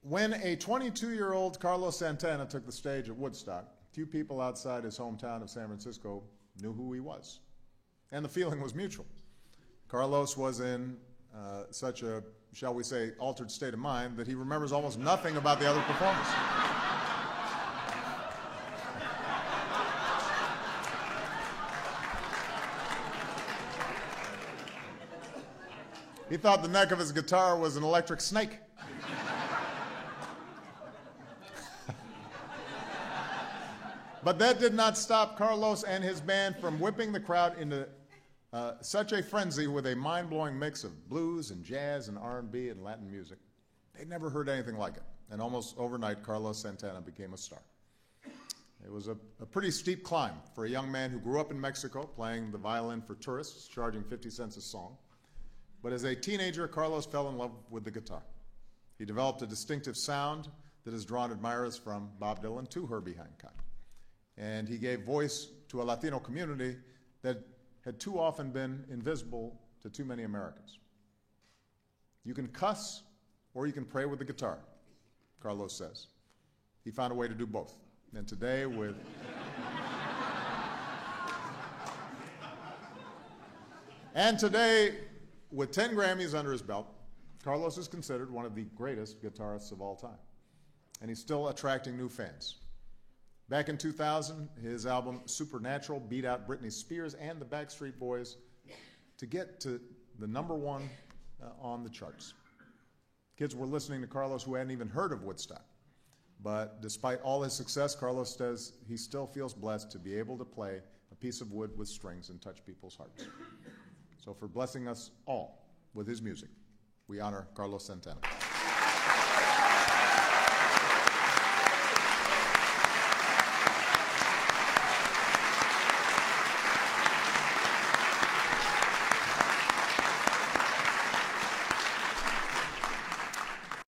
When a 22-year-old Carlos Santana took the stage at Woodstock, few people outside his hometown of San Francisco knew who he was. And the feeling was mutual. Carlos was in such a, shall we say, altered state of mind that he remembers almost nothing about the other performers. He thought the neck of his guitar was an electric snake. But that did not stop Carlos and his band from whipping the crowd into such a frenzy with a mind-blowing mix of blues and jazz and R&B and Latin music. They'd never heard anything like it. And almost overnight, Carlos Santana became a star. It was a pretty steep climb for a young man who grew up in Mexico playing the violin for tourists, charging 50 cents a song. But as a teenager, Carlos fell in love with the guitar. He developed a distinctive sound that has drawn admirers from Bob Dylan to Herbie Hancock. And he gave voice to a Latino community that had too often been invisible to too many Americans. You can cuss or you can pray with the guitar, Carlos says. He found a way to do both. And today with 10 Grammys under his belt, Carlos is considered one of the greatest guitarists of all time. And he's still attracting new fans. Back in 2000, his album Supernatural beat out Britney Spears and the Backstreet Boys to get to the #1 on the charts. Kids were listening to Carlos who hadn't even heard of Woodstock. But despite all his success, Carlos says he still feels blessed to be able to play a piece of wood with strings and touch people's hearts. So for blessing us all with his music, we honor Carlos Santana.